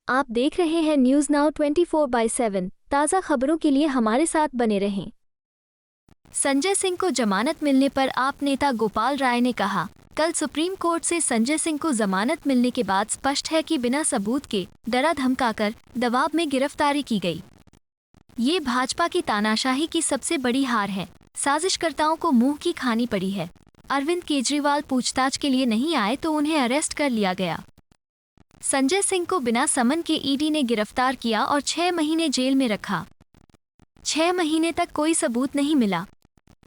आप देख रहे हैं न्यूज नाउ 24/7। ताज़ा खबरों के लिए हमारे साथ बने रहें। संजय सिंह को जमानत मिलने पर आप नेता गोपाल राय ने कहा, कल सुप्रीम कोर्ट से संजय सिंह को जमानत मिलने के बाद स्पष्ट है कि बिना सबूत के डरा धमकाकर दबाव में गिरफ्तारी की गई। ये भाजपा की तानाशाही की सबसे बड़ी हार है। साजिशकर्ताओं को मुंह की खानी पड़ी है। अरविंद केजरीवाल पूछताछ के लिए नहीं आए तो उन्हें अरेस्ट कर लिया गया। संजय सिंह को बिना समन के ईडी ने गिरफ्तार किया और 6 महीने जेल में रखा। 6 महीने तक कोई सबूत नहीं मिला।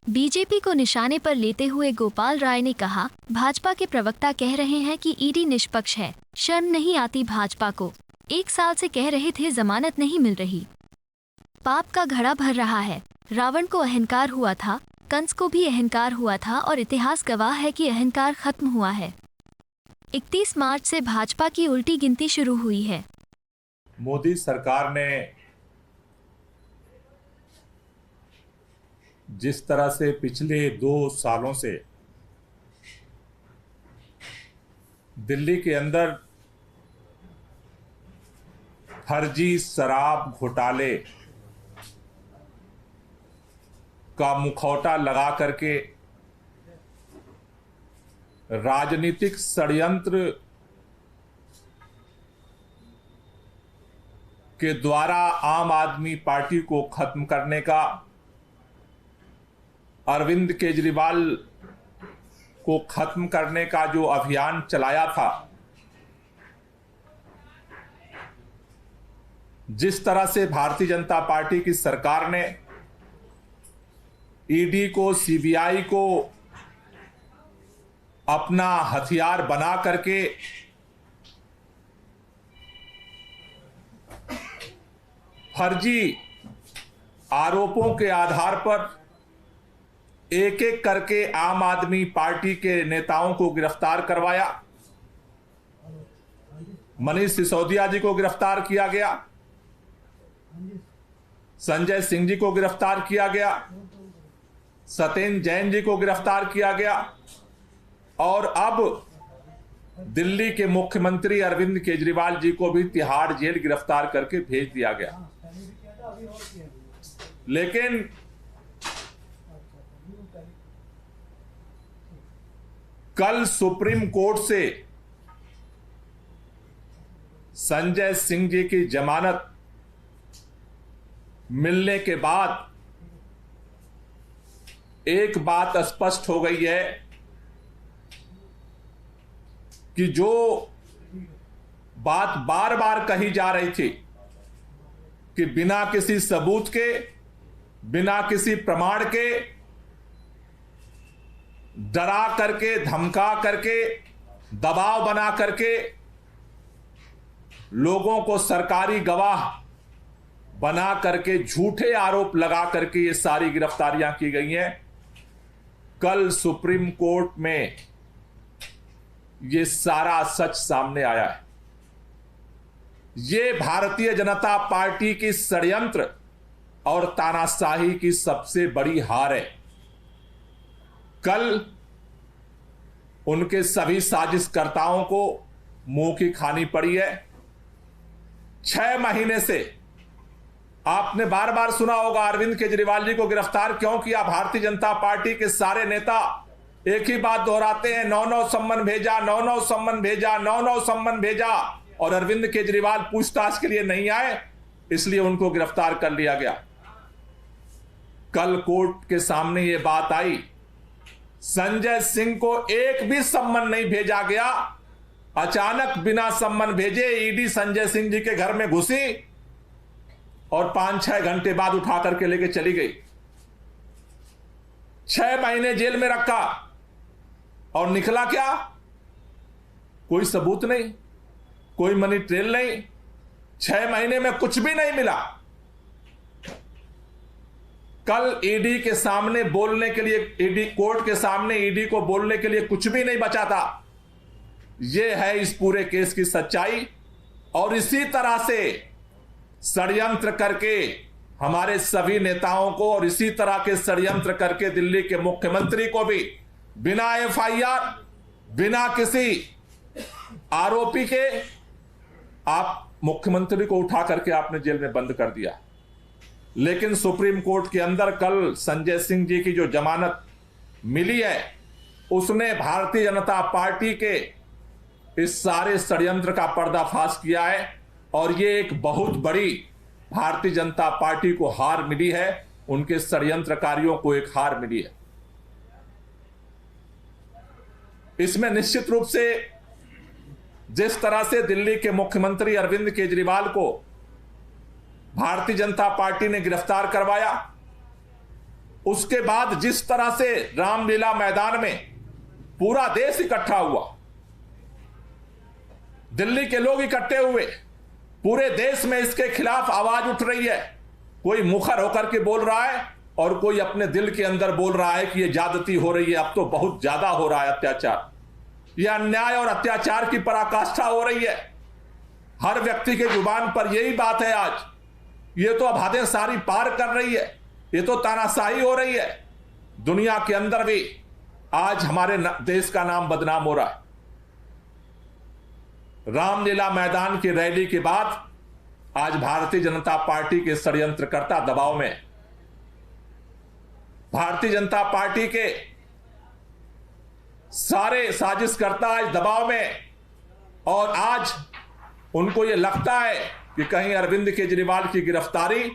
बीजेपी को निशाने पर लेते हुए गोपाल राय ने कहा, भाजपा के प्रवक्ता कह रहे हैं कि ईडी निष्पक्ष है। शर्म नहीं आती भाजपा को? 1 साल से कह रहे थे जमानत नहीं मिल रही। पाप का घड़ा भर रहा है। रावण को अहंकार हुआ था, कंस को भी अहंकार हुआ था और इतिहास गवाह है कि अहंकार खत्म हुआ है। 31 मार्च से भाजपा की उल्टी गिनती शुरू हुई है। मोदी सरकार ने जिस तरह से पिछले 2 सालों से दिल्ली के अंदर फर्जी शराब घोटाले का मुखौटा लगा करके राजनीतिक षड्यंत्र के द्वारा आम आदमी पार्टी को खत्म करने का, अरविंद केजरीवाल को खत्म करने का जो अभियान चलाया था, जिस तरह से भारतीय जनता पार्टी की सरकार ने ईडी को, सीबीआई को अपना हथियार बना करके फर्जी आरोपों के आधार पर एक एक करके आम आदमी पार्टी के नेताओं को गिरफ्तार करवाया। मनीष सिसोदिया जी को गिरफ्तार किया गया, संजय सिंह जी को गिरफ्तार किया गया, सत्येंद्र जैन जी को गिरफ्तार किया गया और अब दिल्ली के मुख्यमंत्री अरविंद केजरीवाल जी को भी तिहाड़ जेल गिरफ्तार करके भेज दिया गया। लेकिन कल सुप्रीम कोर्ट से संजय सिंह जी की जमानत मिलने के बाद एक बात स्पष्ट हो गई है कि जो बात बार बार कही जा रही थी कि बिना किसी सबूत के, बिना किसी प्रमाण के, डरा करके, धमका करके, दबाव बना करके लोगों को सरकारी गवाह बना करके झूठे आरोप लगा करके ये सारी गिरफ्तारियां की गई हैं। कल सुप्रीम कोर्ट में ये सारा सच सामने आया है। ये भारतीय जनता पार्टी की षड्यंत्र और तानाशाही की सबसे बड़ी हार है। कल उनके सभी साजिशकर्ताओं को मुंह की खानी पड़ी है। 6 महीने से आपने बार बार सुना होगा अरविंद केजरीवाल जी को गिरफ्तार क्यों किया। भारतीय जनता पार्टी के सारे नेता एक ही बात दोहराते हैं, 9-9 सम्मन भेजा, 9-9 सम्मन भेजा, 9-9 सम्मन भेजा, और अरविंद केजरीवाल पूछताछ के लिए नहीं आए, इसलिए उनको गिरफ्तार कर लिया गया। कल कोर्ट के सामने यह बात आई, संजय सिंह को एक भी सम्मन नहीं भेजा गया। अचानक बिना सम्मन भेजे ईडी संजय सिंह जी के घर में घुसी और 5-6 घंटे बाद उठा करके लेके चली गई। 6 महीने जेल में रखा और निकला क्या? कोई सबूत नहीं, कोई मनी ट्रेल नहीं, 6 महीने में कुछ भी नहीं मिला। कल ईडी के सामने बोलने के लिए, ईडी कोर्ट के सामने ईडी को बोलने के लिए कुछ भी नहीं बचा था। यह है इस पूरे केस की सच्चाई। और इसी तरह से षड्यंत्र करके हमारे सभी नेताओं को, और इसी तरह के षड्यंत्र करके दिल्ली के मुख्यमंत्री को भी बिना एफआईआर, बिना किसी आरोपी के आप मुख्यमंत्री को उठा करके आपने जेल में बंद कर दिया, लेकिन सुप्रीम कोर्ट के अंदर कल संजय सिंह जी की जो जमानत मिली है, उसने भारतीय जनता पार्टी के इस सारे षड्यंत्र का पर्दाफाश किया है और ये एक बहुत बड़ी भारतीय जनता पार्टी को हार मिली है, उनके षड्यंत्रकारियों को एक हार मिली है। इसमें निश्चित रूप से जिस तरह से दिल्ली के मुख्यमंत्री अरविंद केजरीवाल को भारतीय जनता पार्टी ने गिरफ्तार करवाया, उसके बाद जिस तरह से रामलीला मैदान में पूरा देश इकट्ठा हुआ, दिल्ली के लोग इकट्ठे हुए, पूरे देश में इसके खिलाफ आवाज उठ रही है। कोई मुखर होकर के बोल रहा है और कोई अपने दिल के अंदर बोल रहा है कि यह ज्यादती हो रही है, अब तो बहुत ज्यादा हो रहा है अत्याचार, यह अन्याय और अत्याचार की पराकाष्ठा हो रही है। हर व्यक्ति के जुबान पर यही बात है आज, ये तो अब हदें सारी पार कर रही है, ये तो तानाशाही हो रही है। दुनिया के अंदर भी आज हमारे देश का नाम बदनाम हो रहा है। रामलीला मैदान की रैली के बाद आज भारतीय जनता पार्टी के षड्यंत्रकर्ता दबाव में, भारतीय जनता पार्टी के सारे साजिशकर्ता आज दबाव में, और आज उनको यह लगता है कि कहीं अरविंद केजरीवाल की गिरफ्तारी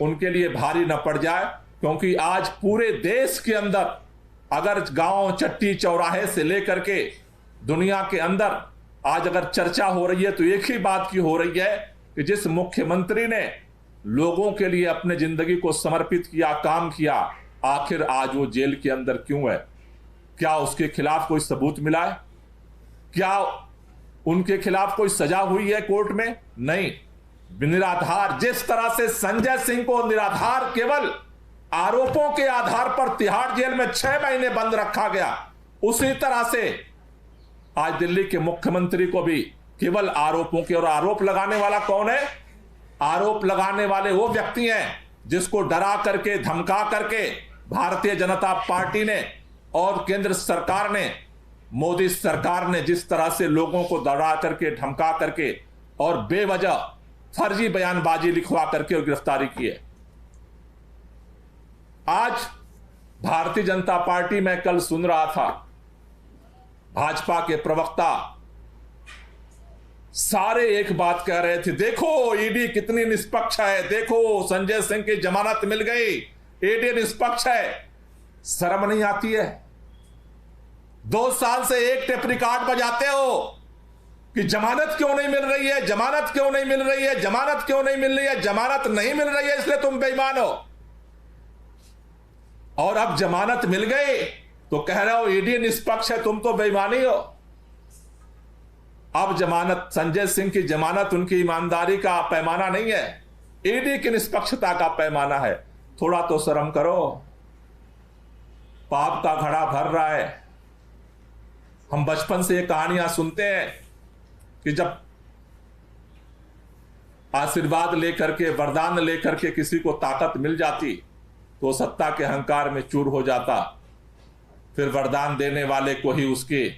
उनके लिए भारी न पड़ जाए, क्योंकि आज पूरे देश के अंदर अगर गांव चट्टी चौराहे से लेकर के दुनिया के अंदर आज अगर चर्चा हो रही है तो एक ही बात की हो रही है कि जिस मुख्यमंत्री ने लोगों के लिए अपने जिंदगी को समर्पित किया, काम किया, आखिर आज वो जेल के अंदर क्यों है? क्या उसके खिलाफ कोई सबूत मिला है? क्या उनके खिलाफ कोई सजा हुई है कोर्ट में? नहीं, निराधार, जिस तरह से संजय सिंह को निराधार केवल आरोपों के आधार पर तिहाड़ जेल में 6 महीने बंद रखा गया, उसी तरह से आज दिल्ली के मुख्यमंत्री को भी केवल आरोपों के, और आरोप लगाने वाला कौन है? आरोप लगाने वाले वो व्यक्ति हैं जिसको डरा करके, धमका करके भारतीय जनता पार्टी ने और केंद्र सरकार ने, मोदी सरकार ने जिस तरह से लोगों को डरा करके, धमका करके और बेवजह फर्जी बयानबाजी लिखवा करके और गिरफ्तारी की है। आज भारतीय जनता पार्टी में कल सुन रहा था, भाजपा के प्रवक्ता सारे एक बात कह रहे थे, देखो ईडी कितनी निष्पक्ष है, देखो संजय सिंह की जमानत मिल गई, ईडी निष्पक्ष है। शर्म नहीं आती है? 2 साल से एक टेप रिकॉर्ड बजाते हो कि जमानत क्यों नहीं मिल रही है, जमानत क्यों नहीं मिल रही है, जमानत क्यों नहीं मिल रही है, जमानत नहीं मिल रही है इसलिए तुम बेईमान हो। और अब जमानत मिल गई तो कह रहे हो ईडी निष्पक्ष है, तुम तो बेईमानी हो। अब जमानत, संजय सिंह की जमानत उनकी ईमानदारी का पैमाना नहीं है, ईडी की निष्पक्षता का पैमाना है। थोड़ा तो शर्म करो, पाप का घड़ा भर रहा है। हम बचपन से ये कहानियां सुनते हैं कि जब आशीर्वाद लेकर के, वरदान लेकर के किसी को ताकत मिल जाती तो सत्ता के अहंकार में चूर हो जाता, फिर वरदान देने वाले को ही उसके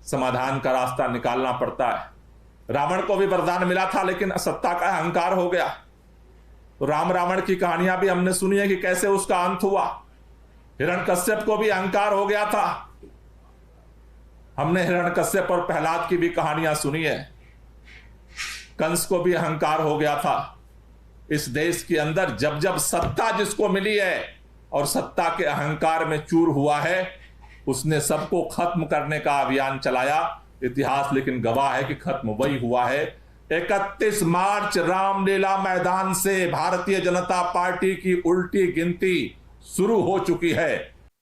समाधान का रास्ता निकालना पड़ता है। रावण को भी वरदान मिला था लेकिन सत्ता का अहंकार हो गया। तो राम रावण की कहानियां भी हमने सुनी है कि कैसे उसका अंत हुआ। हिरण्यकश्यप को भी अहंकार हो गया था, हमने हिरण्यकश्यप और प्रहलाद की भी कहानियां सुनी है। कंस को भी अहंकार हो गया था। इस देश के अंदर जब जब सत्ता जिसको मिली है और सत्ता के अहंकार में चूर हुआ है, उसने सबको खत्म करने का अभियान चलाया। इतिहास लेकिन गवाह है कि खत्म वही हुआ है। 31 मार्च रामलीला मैदान से भारतीय जनता पार्टी की उल्टी गिनती शुरू हो चुकी है।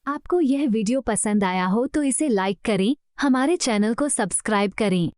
आपको यह वीडियो पसंद आया हो तो इसे लाइक करें, हमारे चैनल को सब्सक्राइब करें।